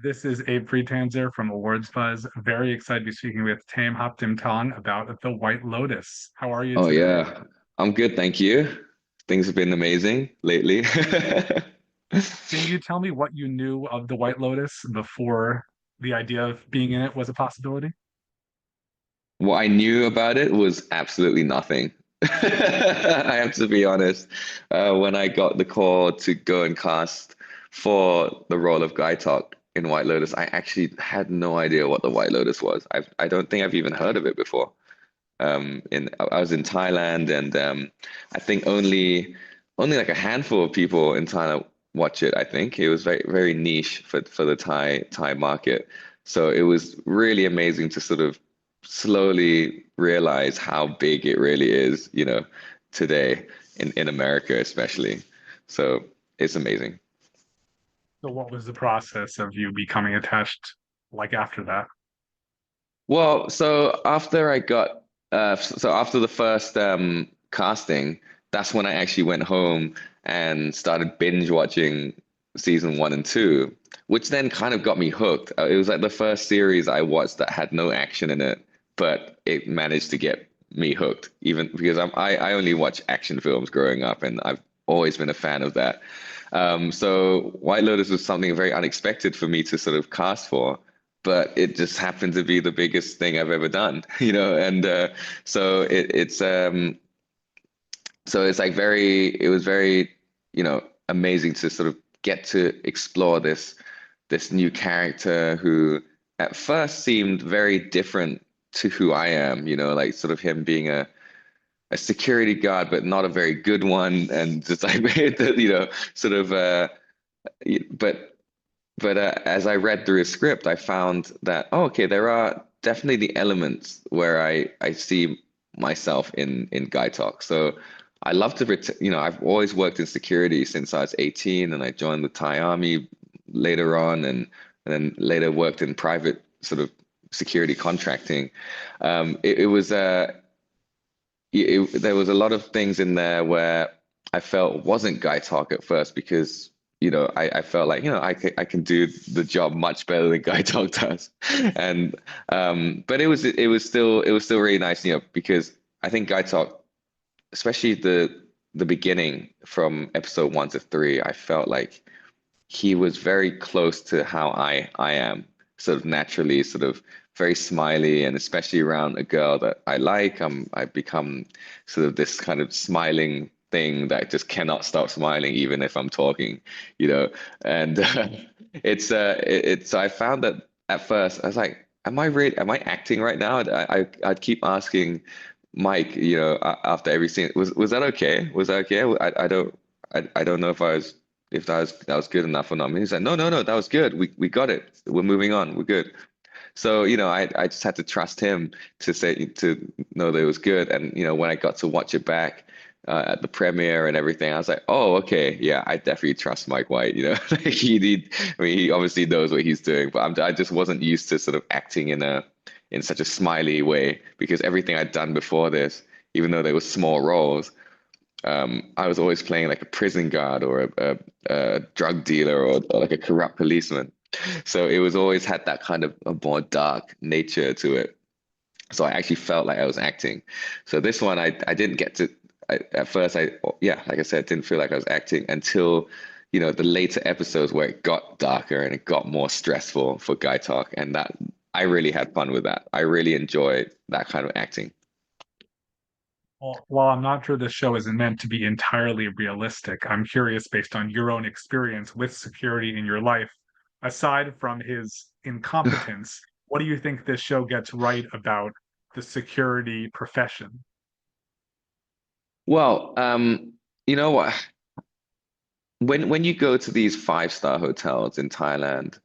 This is Abe Friedtanzer from Awards Buzz. Very excited to be speaking with Tayme Thapthimthong about The White Lotus. How are you Oh today? yeah, I'm good, thank you. Things have been amazing lately. Can you tell me what you knew of The White Lotus before the idea of being in it was a possibility? What I knew about it was absolutely nothing. I have to be honest. When I got the call to go and cast for the role of Guy Talk in White Lotus, I actually had no idea what the White Lotus was. I don't think I've even heard of it before. I was in Thailand, and I think only like a handful of people in Thailand watch it. I think it was very niche for the Thai market. So it was really amazing to sort of slowly realize how big it really is, today in America especially. So it's amazing. So, what was the process of you becoming attached like after that? Well, so after I got so after the first casting, that's when I actually went home and started binge watching season one and two, which then kind of got me hooked. It was like the first series I watched that had no action in it, but it managed to get me hooked, even because I only watch action films growing up, and I've always been a fan of that. So White Lotus was something very unexpected for me to sort of cast for, but it just happened to be the biggest thing I've ever done, and so it's like it was very, amazing to sort of get to explore this new character who at first seemed very different to who I am, like sort of him being a security guard, but not a very good one, and just like sort of but as I read through his script, I found that, oh, okay, there are definitely the elements where I see myself in Guy Talk. So I love to, I've always worked in security since I was 18, and I joined the Thai Army later on, and then later worked in private sort of security contracting. It was there was a lot of things in there where I felt wasn't Guy Talk at first because I felt like I can do the job much better than Guy Talk does, and but it was still really nice, because I think Guy Talk, especially the beginning from episode one to three, I felt like he was very close to how I am, sort of naturally, sort of very smiley, and especially around a girl that I like, I've become sort of this kind of smiling thing that just cannot stop smiling even if I'm talking, and so I found that at first I was like, am I acting right now? I'd keep asking Mike, after every scene, was that okay? Was that okay? I don't know if that was good enough or not. And he's like, no, no, no, that was good. We got it. We're moving on. We're good. So, I just had to trust him to know that it was good. And, when I got to watch it back at the premiere and everything, I was like, oh, okay, yeah, I definitely trust Mike White. Like I mean, he obviously knows what he's doing, but I just wasn't used to sort of acting in such a smiley way, because everything I'd done before this, even though they were small roles, I was always playing like a prison guard or a drug dealer, or like a corrupt policeman. So it was always had that kind of a more dark nature to it. So I actually felt like I was acting. So this one, I didn't get to, at first, yeah, like I said, didn't feel like I was acting until, the later episodes where it got darker and it got more stressful for Guy Talk. And that I really had fun with that. I really enjoyed that kind of acting. Well, while I'm not sure this show isn't meant to be entirely realistic, I'm curious based on your own experience with security in your life, aside from his incompetence, what do you think this show gets right about the security profession? Well, you know what? When you go to these five-star hotels in Thailand,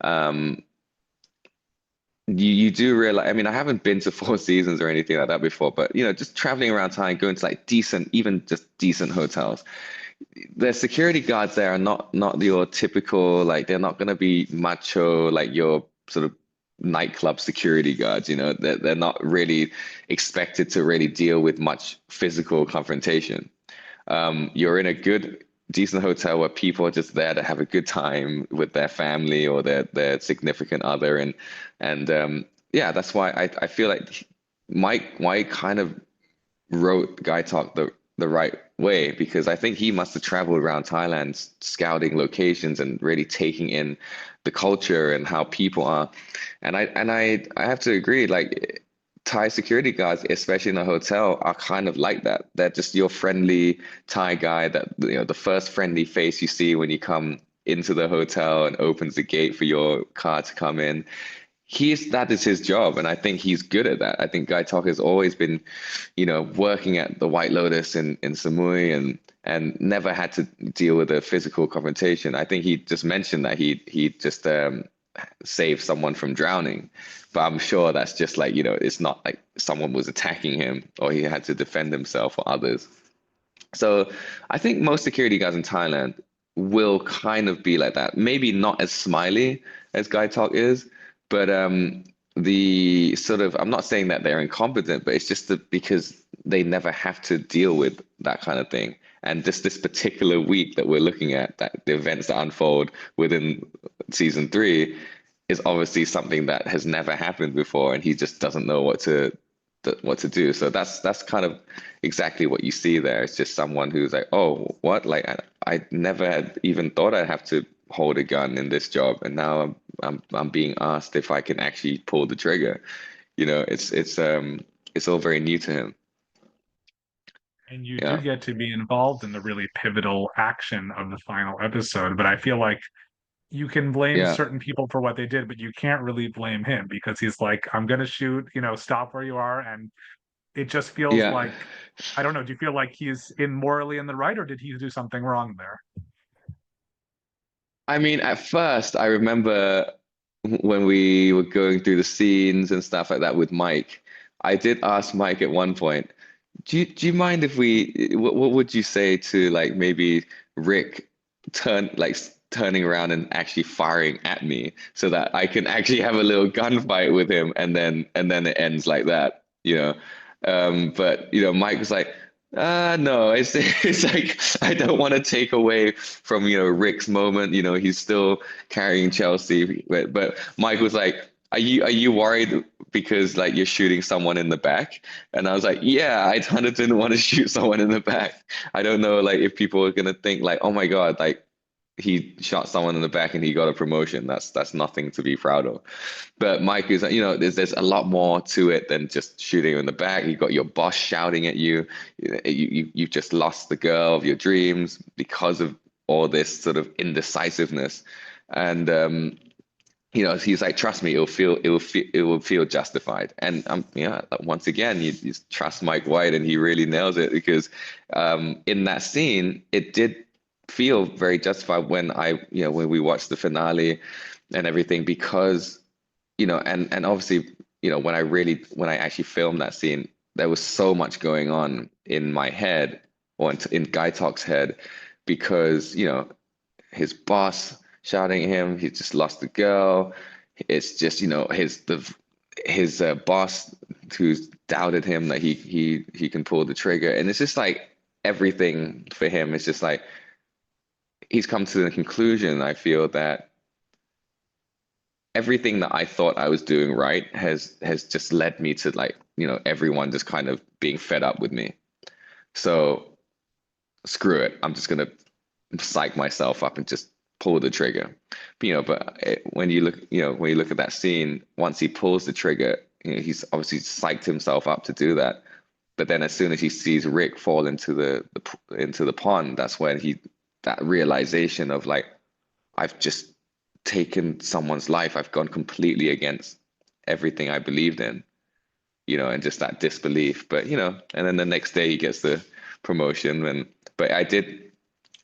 um, you do realize, I mean, I haven't been to Four Seasons or anything like that before, but just traveling around Thailand, going to like decent, even just decent hotels, the security guards there are not your typical, like they're not going to be macho like your sort of nightclub security guards. They're not really expected to really deal with much physical confrontation. You're in a good decent hotel where people are just there to have a good time with their family or their significant other, and yeah, that's why I feel like Mike kind of wrote Guy Talk the right way, because I think he must have traveled around Thailand scouting locations and really taking in the culture and how people are. And I have to agree, like Thai security guards, especially in a hotel, are kind of like that. They're just your friendly Thai guy that, the first friendly face you see when you come into the hotel and opens the gate for your car to come in. That is his job, and I think he's good at that. I think Guy Talk has always been, working at the White Lotus in Samui, and never had to deal with a physical confrontation. I think he just mentioned that he just saved someone from drowning, but I'm sure that's just like, it's not like someone was attacking him or he had to defend himself or others. So I think most security guards in Thailand will kind of be like that. Maybe not as smiley as Guy Talk is, but the sort of, I'm not saying that they're incompetent, but it's just that because they never have to deal with that kind of thing. And just this particular week that we're looking at, that the events that unfold within season three is obviously something that has never happened before, and he just doesn't know what to do. So that's kind of exactly what you see there. It's just someone who's like, oh, what? Like I never had even thought I'd have to hold a gun in this job, and now I'm being asked if I can actually pull the trigger. It's all very new to him. And you do Yeah. get to be involved in the really pivotal action of the final episode, but I feel like you can blame Yeah. certain people for what they did, but you can't really blame him because he's like, I'm gonna shoot, stop where you are. And it just feels Yeah. like, I don't know, do you feel like he's morally in the right, or did he do something wrong there? I mean, at first, I remember when we were going through the scenes and stuff like that with Mike, I did ask Mike at one point, do you mind if what would you say to like maybe Rick turning around and actually firing at me so that I can actually have a little gunfight with him, and then it ends like that, you know? But Mike was like, no, it's like I don't want to take away from Rick's moment. He's still carrying Chelsea, but Mike was like, are you worried because like you're shooting someone in the back? And I was like, yeah, I kind of didn't want to shoot someone in the back. I don't know, like if people are gonna think like, oh my God, like he shot someone in the back and he got a promotion. That's nothing to be proud of. But Mike is, there's a lot more to it than just shooting in the back. You got your boss shouting at you. You've just lost the girl of your dreams because of all this sort of indecisiveness. And he's like, trust me, it will feel justified. And once again, you trust Mike White, and he really nails it, because in that scene, it did feel very justified when we watched the finale and everything, because and obviously, when I actually filmed that scene, there was so much going on in my head, or in Guy Talk's head, because his boss shouting at him, he just lost the girl. It's just his boss who's doubted him that he can pull the trigger, and it's just like everything for him. It's just like he's come to the conclusion, I feel, that everything that I thought I was doing right has just led me to, like, everyone just kind of being fed up with me. So screw it. I'm just gonna psych myself up and just pull the trigger. When you look at that scene, once he pulls the trigger, he's obviously psyched himself up to do that. But then as soon as he sees Rick fall into the pond, that's when that realization of like, I've just taken someone's life. I've gone completely against everything I believed in, and just that disbelief. But, and then the next day he gets the promotion. But I did,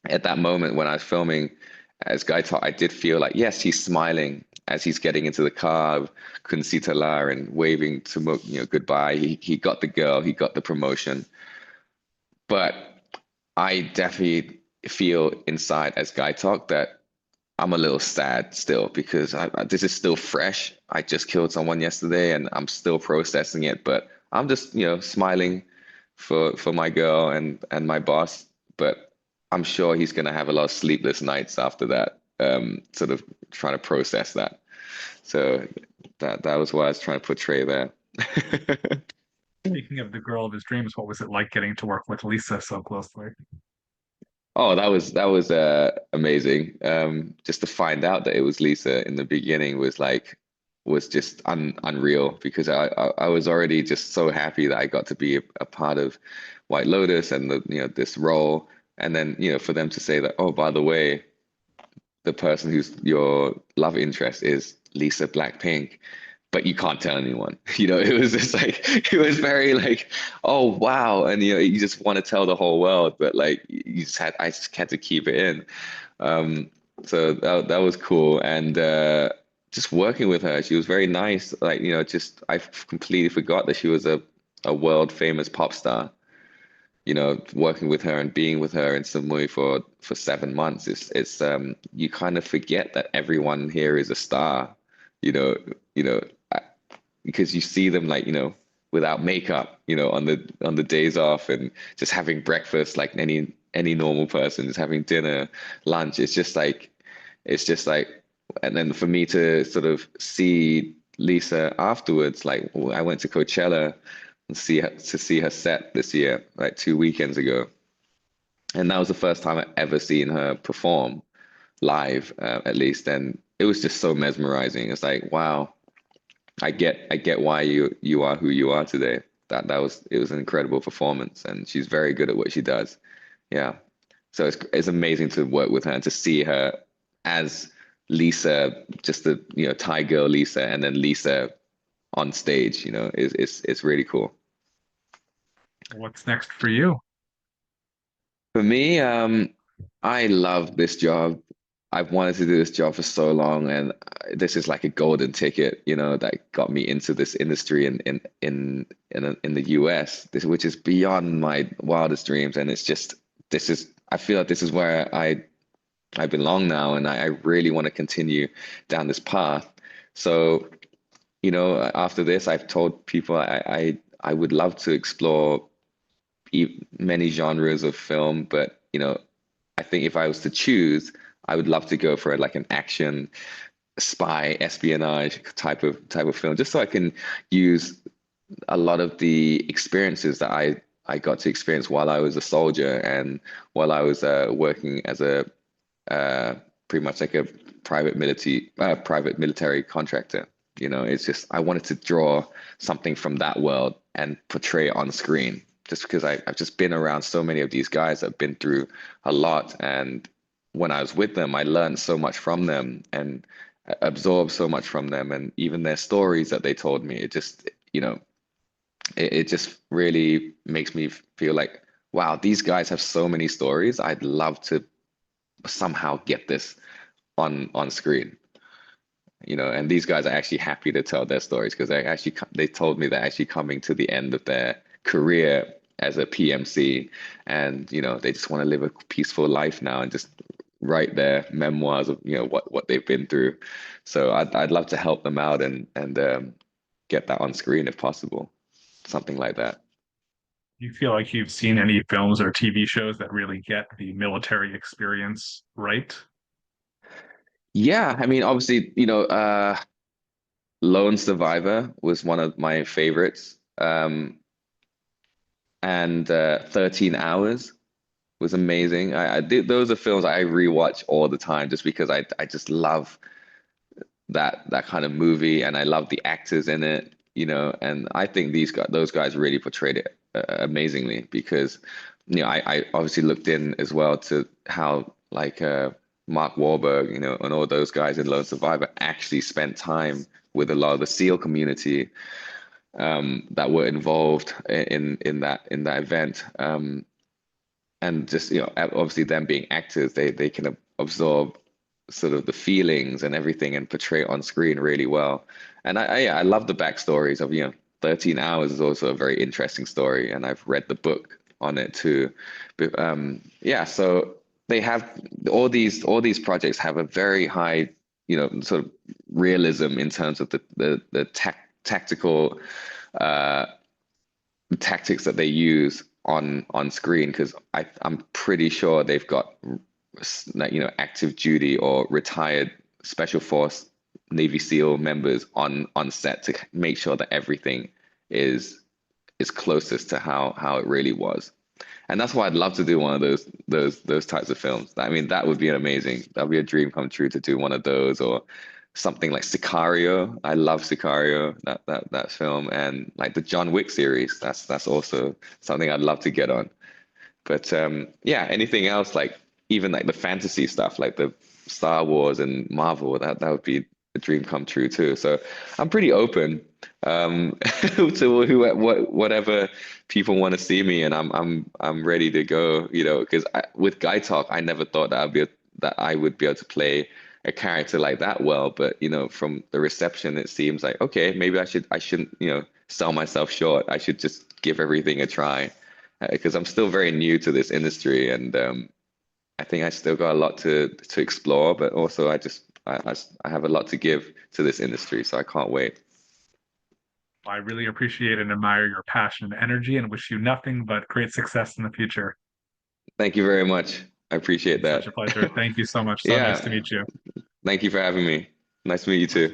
at that moment when I was filming as Guy Talk, I did feel like, yes, he's smiling as he's getting into the car, Kunsitala, and waving to goodbye. He got the girl, he got the promotion. But I definitely feel inside as Guy Talk that I'm a little sad still, because this is still fresh. I just killed someone yesterday and I'm still processing it, but I'm just, smiling for my girl and my boss. But I'm sure he's going to have a lot of sleepless nights after that, sort of trying to process that. So that was what I was trying to portray there. Speaking of the girl of his dreams, what was it like getting to work with Lisa so closely? Oh, that was amazing. Just to find out that it was Lisa in the beginning was like was just unreal because I was already just so happy that I got to be a part of White Lotus and this role, and then for them to say that, oh, by the way, the person who's your love interest is Lisa Blackpink, but you can't tell anyone. It was just like it was very like, oh wow, and you just want to tell the whole world, but like I just had to keep it in. Um, so that was cool, and just working with her, she was very nice. Like just I completely forgot that she was a world famous pop star. Working with her and being with her in Samui for 7 months, you kind of forget that everyone here is a star, you know, you know, I- because you see them like, without makeup, on the days off and just having breakfast like any normal person, just having dinner, lunch. It's just like, and then for me to sort of see Lisa afterwards, like I went to Coachella and see her set this year, like 2 weekends ago. And that was the first time I ever seen her perform live, at least. And it was just so mesmerizing. It's like, wow, I get why you are who you are today. It was an incredible performance, and she's very good at what she does. Yeah. So it's amazing to work with her and to see her as Lisa, just the Thai girl Lisa, and then Lisa on stage, it's really cool. What's next for you? For me, I love this job. I've wanted to do this job for so long, and this is like a golden ticket, that got me into this industry in the US, which is beyond my wildest dreams. And I feel like this is where I belong now, and I really want to continue down this path. So, after this, I've told people I would love to explore many genres of film, but I think if I was to choose, I would love to go for like an action, spy, espionage type of film, just so I can use a lot of the experiences that I got to experience while I was a soldier and while I was working as a uh, pretty much like a private military contractor. It's just I wanted to draw something from that world and portray it on screen. Just because I've just been around so many of these guys that have been through a lot, and when I was with them, I learned so much from them and absorbed so much from them, and even their stories that they told me. It just really makes me feel like, wow, these guys have so many stories. I'd love to somehow get this on screen. And these guys are actually happy to tell their stories because they told me they're actually coming to the end of their career as a PMC, and they just want to live a peaceful life now and just write their memoirs of what they've been through. So I'd love to help them out and get that on screen if possible, something like that. Do you feel like you've seen any films or TV shows that really get the military experience right? Yeah, I mean, obviously, Lone Survivor was one of my favorites. And 13 Hours was amazing. I did those are films I rewatch all the time just because I just love that kind of movie, and I love the actors in it, and I think those guys really portrayed it amazingly because I obviously looked in as well to how like Mark Wahlberg, and all those guys in Lone Survivor actually spent time with a lot of the SEAL community that were involved in that event. And just obviously them being actors, they can absorb sort of the feelings and everything and portray it on screen really well. And I love the backstories of 13 Hours is also a very interesting story, and I've read the book on it too. But yeah, so they have all these projects have a very high sort of realism in terms of the tactical uh, tactics that they use on screen, because I'm pretty sure they've got like, you know, active duty or retired special force Navy SEAL members on set to make sure that everything is closest to how it really was. And that's why I'd love to do one of those types of films. I mean, that would be amazing. That'd be a dream come true to do one of those, or something like Sicario. I love Sicario, that film, and like the John Wick series. That's also something I'd love to get on. But yeah, anything else, like even like the fantasy stuff, like the Star Wars and Marvel, that would be a dream come true too. So I'm pretty open to whatever people want to see me, and I'm ready to go. You know, because with Guy Talk, I never thought that I would be able to play a character like that well. But you know, from the reception, it seems like okay, maybe I shouldn't, you know, sell myself short. I should just give everything a try, because I'm still very new to this industry, and I think I still got a lot to explore, but also I have a lot to give to this industry, so I can't wait. I really appreciate and admire your passion and energy and wish you nothing but great success in the future. Thank you very much. I appreciate Such a that. pleasure. Thank you so much. So nice to Yeah, meet you. thank you for having me. Nice to meet you too.